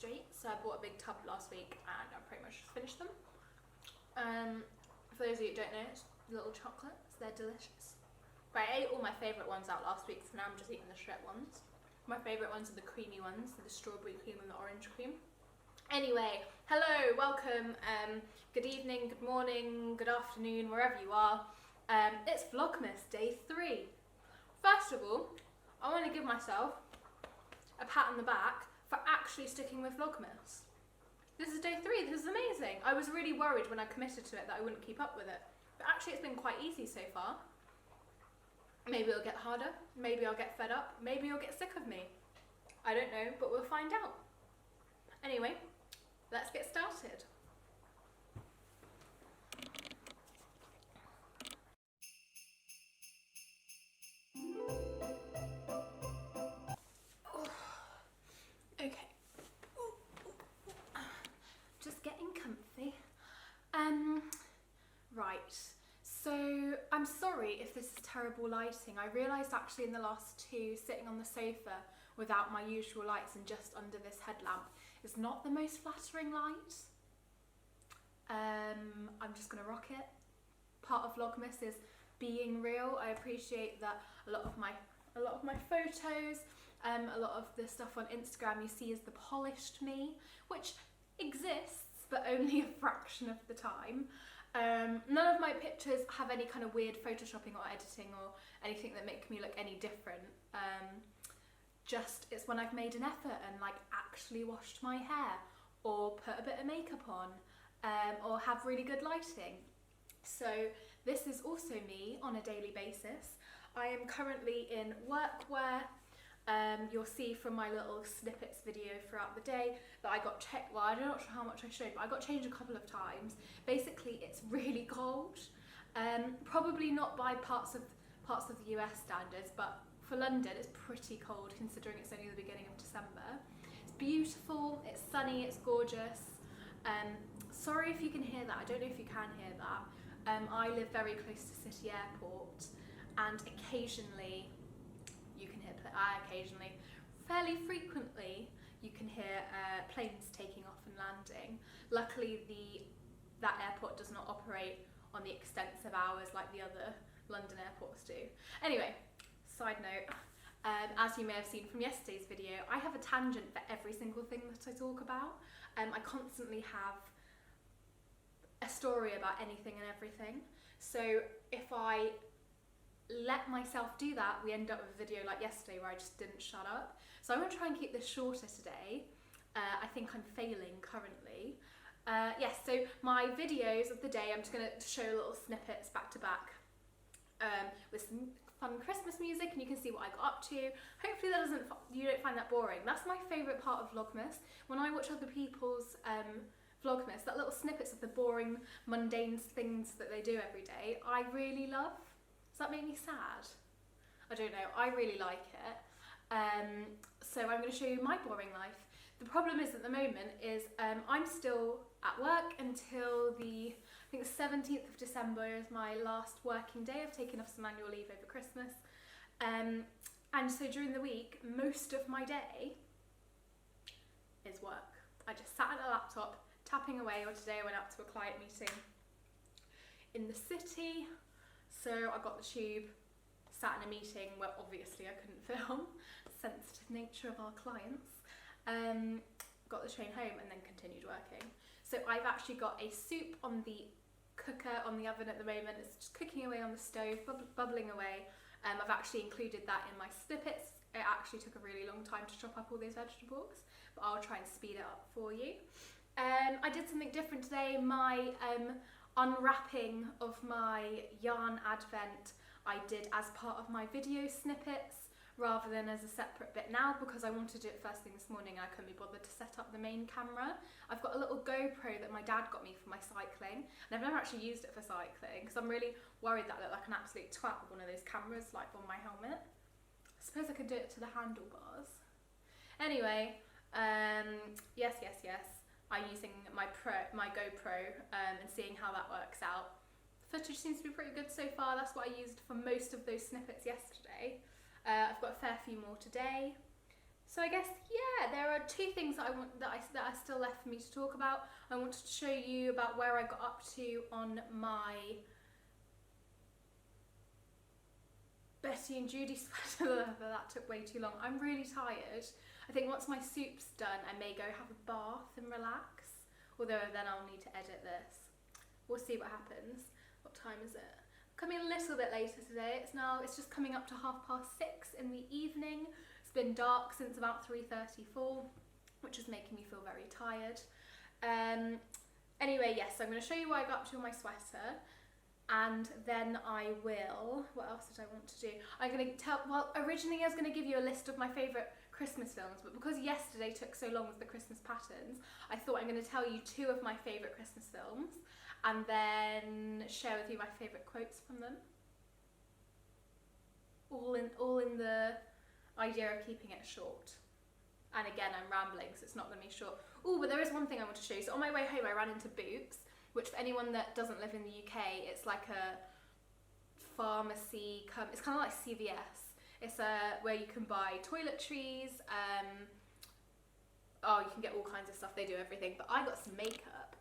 straight. So I bought a big tub last week and I pretty much just finished them. For those of you who don't know, it's little chocolates, they're delicious. But I ate all my favourite ones out last week, so now I'm just eating the shred ones. My favourite ones are the creamy ones, so the strawberry cream and the orange cream. Anyway, hello, welcome, good evening, good morning, good afternoon, wherever you are. It's Vlogmas Day 3. First of all, I want to give myself a pat on the back for actually sticking with Vlogmas. This is Day 3, this is amazing. I was really worried when I committed to it that I wouldn't keep up with it. But actually it's been quite easy so far. Maybe it'll get harder, maybe I'll get fed up, maybe you'll get sick of me. I don't know, but we'll find out. Anyway, let's get started. Okay. Just getting comfy. Right. So I'm sorry if this is terrible lighting. I realised actually in the last two, sitting on the sofa without my usual lights and just under this headlamp is not the most flattering light. I'm just gonna rock it. Part of Vlogmas is being real. I appreciate that a lot of my photos, a lot of the stuff on Instagram you see is the polished me, which exists but only a fraction of the time. None of my pictures have any kind of weird photoshopping or editing or anything that make me look any different. Just it's when I've made an effort and like actually washed my hair or put a bit of makeup on or have really good lighting. So this is also me on a daily basis. I am currently in workwear. You'll see from my little snippets video throughout the day that I got checked. Well, I'm not sure how much I showed, but I got changed a couple of times. Basically, it's really cold. Probably not by parts of the US standards, but for London, it's pretty cold considering it's only the beginning of December. It's beautiful. It's sunny. It's gorgeous. Sorry if you can hear that. I don't know if you can hear that. I live very close to City Airport, and occasionally. Fairly frequently, you can hear planes taking off and landing. Luckily, that airport does not operate on the extensive hours like the other London airports do. Anyway, side note, as you may have seen from yesterday's video, I have a tangent for every single thing that I talk about. I constantly have a story about anything and everything. So if I let myself do that, we end up with a video like yesterday where I just didn't shut up. So I'm going to try and keep this shorter today. I think I'm failing currently. Yes, so my videos of the day, I'm just going to show little snippets back to back with some fun Christmas music, and you can see what I got up to. Hopefully you don't find that boring. That's my favourite part of Vlogmas. When I watch other people's Vlogmas, that little snippets of the boring, mundane things that they do every day, I really love. Does that make me sad? I don't know, I really like it. So I'm going to show you my boring life. The problem is at the moment is I'm still at work until I think the 17th of December is my last working day. I've taken off some annual leave over Christmas. And so during the week, most of my day is work. I just sat at a laptop tapping away, or today I went out to a client meeting in the city. So I got the tube, sat in a meeting where obviously I couldn't film, sensitive nature of our clients, got the train home and then continued working. So I've actually got a soup on the cooker on the oven at the moment. It's just cooking away on the stove, bubbling away. I've actually included that in my snippets. It actually took a really long time to chop up all those vegetables, but I'll try and speed it up for you. I did something different today. My unwrapping of my yarn advent I did as part of my video snippets rather than as a separate bit now, because I wanted to do it first thing this morning and I couldn't be bothered to set up the main camera. I've got a little GoPro that my dad got me for my cycling, and I've never actually used it for cycling because I'm really worried that I look like an absolute twat with one of those cameras like on my helmet. I suppose I could do it to the handlebars. Anyway, yes. I'm using my GoPro and seeing how that works out. The footage seems to be pretty good so far. That's what I used for most of those snippets yesterday. I've got a fair few more today. So I guess, yeah, there are two things that that are still left for me to talk about. I wanted to show you about where I got up to on my Betty and Judy sweater. That took way too long. I'm really tired. I think once my soup's done, I may go have a bath and relax. Although then I'll need to edit this. We'll see what happens. What time is it? Coming a little bit later today. It's just coming up to 6:30 in the evening. It's been dark since about 3:34, which is making me feel very tired. Anyway, yes, so I'm going to show you what I got up to on my sweater. And then I will, what else did I want to do? I'm going to originally I was going to give you a list of my favourite Christmas films, but because yesterday took so long with the Christmas patterns, I thought I'm going to tell you 2 of my favourite Christmas films and then share with you my favourite quotes from them. All in the idea of keeping it short. And again, I'm rambling, so it's not going to be short. Oh, but there is one thing I want to show you. So on my way home, I ran into Boots, which for anyone that doesn't live in the UK, it's like a pharmacy, it's kind of like CVS. It's where you can buy toiletries, you can get all kinds of stuff, they do everything, but I got some makeup.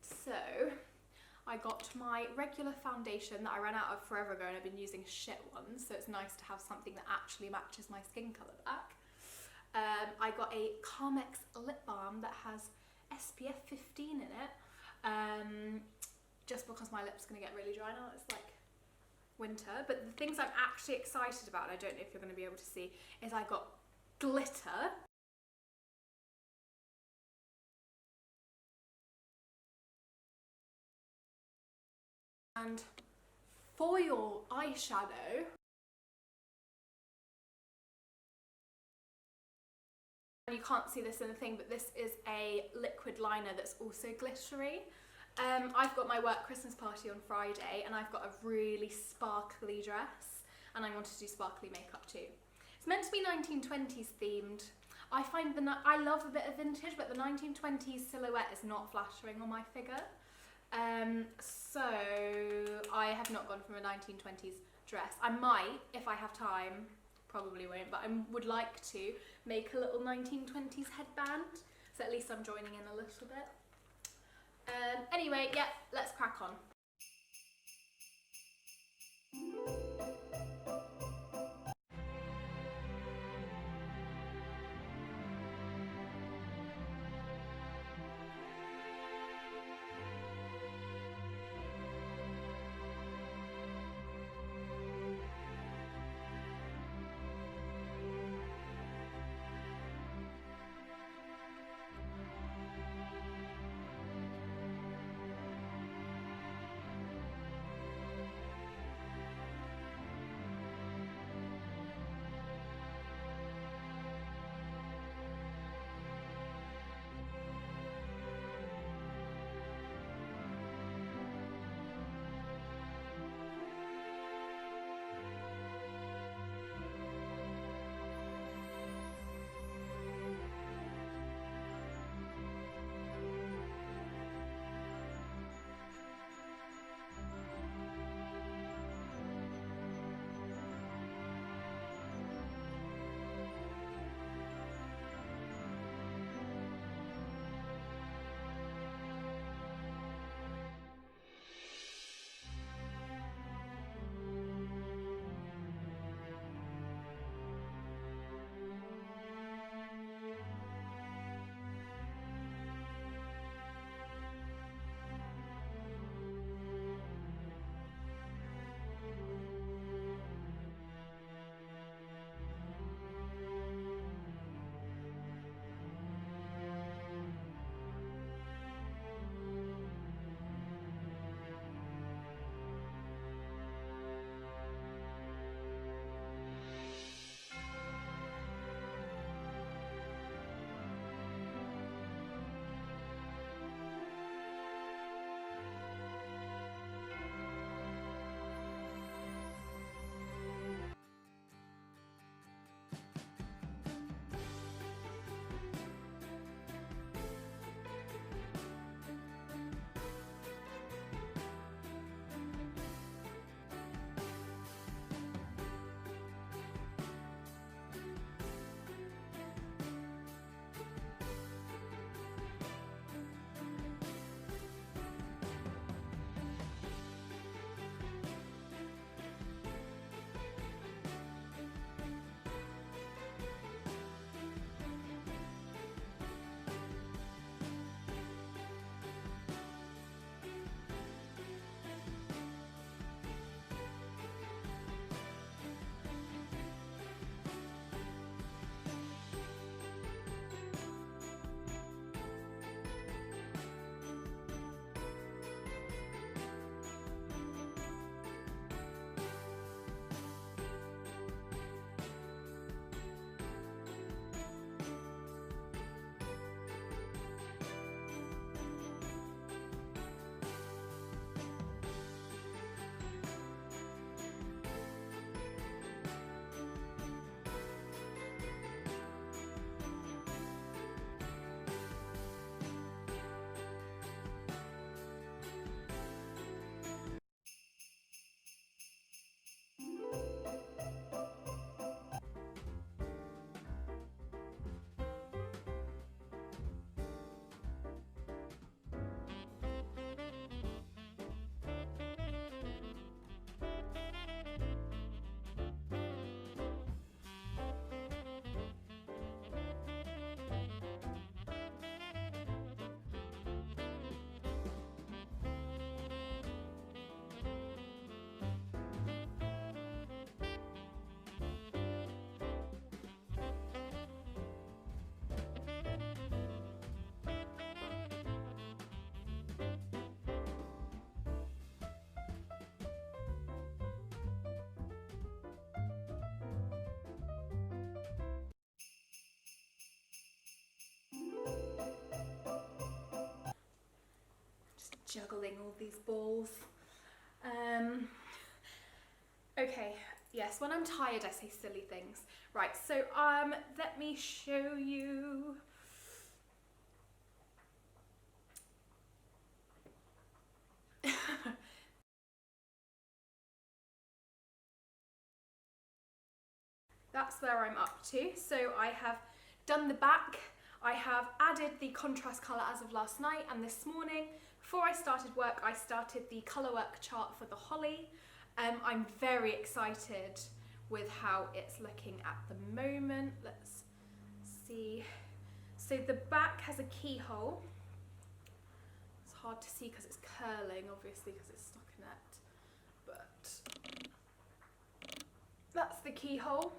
So, I got my regular foundation that I ran out of forever ago and I've been using shit ones, so it's nice to have something that actually matches my skin colour back. I got a Carmex lip balm that has SPF 15 in it. Just because my lip's going to get really dry now, it's like winter. But the things I'm actually excited about, and I don't know if you're going to be able to see, is I got glitter. And foil eyeshadow. You can't see this in the thing, but this is a liquid liner that's also glittery. I've got my work Christmas party on Friday and I've got a really sparkly dress and I wanted to do sparkly makeup too. It's meant to be 1920s themed. I love a bit of vintage, but the 1920s silhouette is not flattering on my figure. So I have not gone from a 1920s dress. I might, if I have time, probably won't, but I would like to make a little 1920s headband, so at least I'm joining in a little bit. Anyway, yeah, let's crack on. juggling all these balls. Okay, yes, when I'm tired I say silly things. Right, so let me show you. That's where I'm up to. So I have done the back. I have added the contrast colour as of last night, and this morning, before I started work, I started the colour work chart for the holly. I'm very excited with how it's looking at the moment. Let's see. So the back has a keyhole. It's hard to see because it's curling, obviously, because it's stockinette. But that's the keyhole.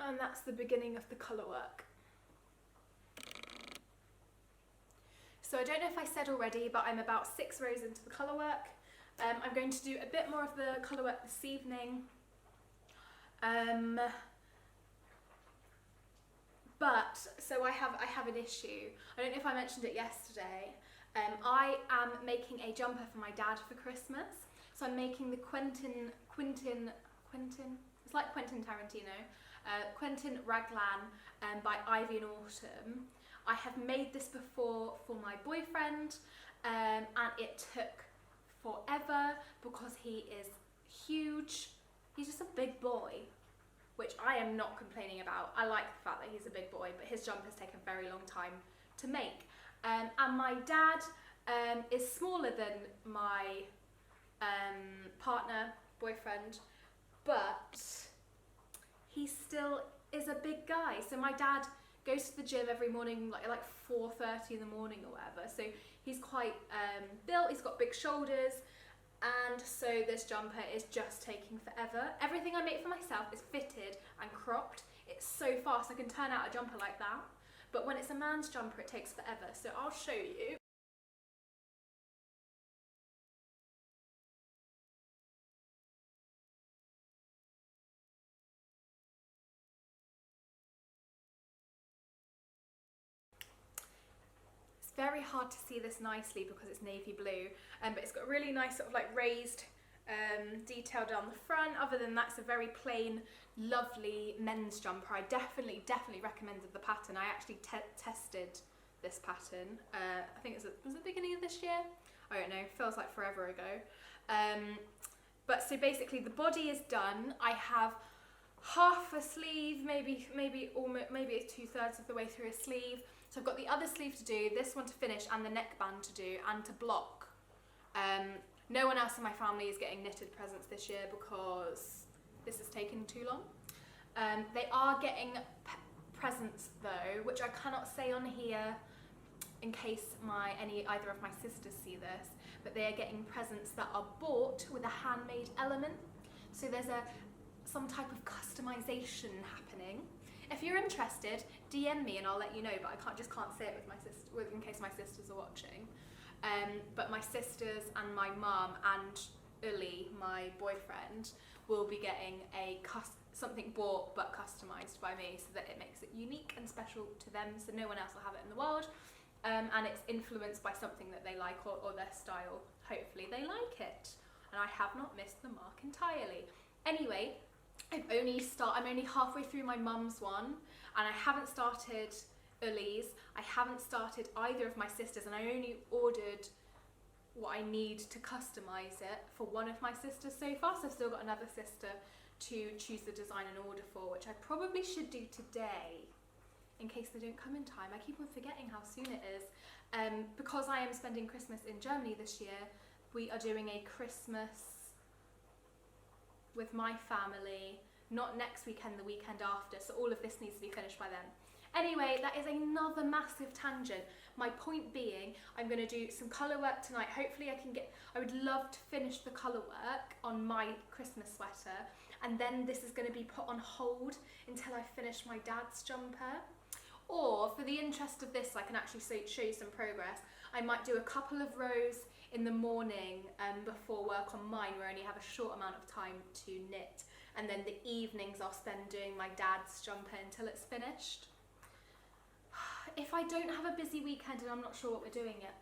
And that's the beginning of the colour work. So I don't know if I said already, but I'm about 6 rows into the colour work. I'm going to do a bit more of the colour work this evening. But, so I have an issue. I don't know if I mentioned it yesterday. I am making a jumper for my dad for Christmas. So I'm making the Quentin, it's like Quentin Tarantino. Quentin Raglan by Ivy and Autumn. I have made this before for my boyfriend, and it took forever because he is huge. He's just a big boy, which I am not complaining about. I like the fact that he's a big boy, but his jumper's taken a very long time to make. And my dad is smaller than my partner, boyfriend, but he still is a big guy. So my dad goes to the gym every morning, like 4:30 in the morning or whatever. So he's quite built, he's got big shoulders, and so this jumper is just taking forever. Everything I make for myself is fitted and cropped. It's so fast, I can turn out a jumper like that. But when it's a man's jumper, it takes forever. So I'll show you. Very hard to see this nicely because it's navy blue, but it's got a really nice sort of like raised detail down the front. Other than that, it's a very plain, lovely men's jumper. I definitely recommended the pattern. I actually tested this pattern. I think was it the beginning of this year? I don't know, feels like forever ago. But so basically the body is done. I have half a sleeve, maybe it's 2/3 of the way through a sleeve. So I've got the other sleeve to do, this one to finish, and the neckband to do, and to block. No one else in my family is getting knitted presents this year because this has taken too long. They are getting presents though, which I cannot say on here in case either of my sisters see this, but they are getting presents that are bought with a handmade element. So there's some type of customization happening. If you're interested, DM me and I'll let you know, but I just can't say it with my sister, in case my sisters are watching. But my sisters and my mum and Uli, my boyfriend, will be getting something bought but customised by me so that it makes it unique and special to them, so no one else will have it in the world. And it's influenced by something that they like or their style. Hopefully they like it. And I have not missed the mark entirely. Anyway, I'm only halfway through my mum's one, and I haven't started Uli's. I haven't started either of my sisters, and I only ordered what I need to customise it for one of my sisters so far, so I've still got another sister to choose the design and order for, which I probably should do today in case they don't come in time. I keep on forgetting how soon it is. Because I am spending Christmas in Germany this year, we are doing a Christmas with my family, not next weekend, the weekend after, so all of this needs to be finished by then. Anyway, that is another massive tangent. My point being, I'm going to do some colour work tonight. Hopefully I would love to finish the colour work on my Christmas sweater, and then this is going to be put on hold until I finish my dad's jumper. Or for the interest of this, I can actually show you some progress. I might do a couple of rows in the morning before work on mine, where I only have a short amount of time to knit, and then the evenings I'll spend doing my dad's jumper until it's finished. If I don't have a busy weekend and I'm not sure what we're doing yet,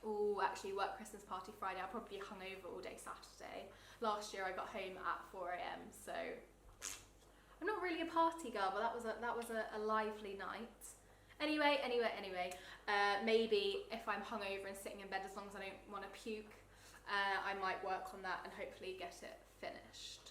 oh, actually work Christmas party Friday, I'll probably be hungover all day Saturday. Last year I got home at 4 AM, so I'm not really a party girl, but that was a lively night. Anyway, maybe if I'm hungover and sitting in bed, as long as I don't want to puke, I might work on that and hopefully get it finished.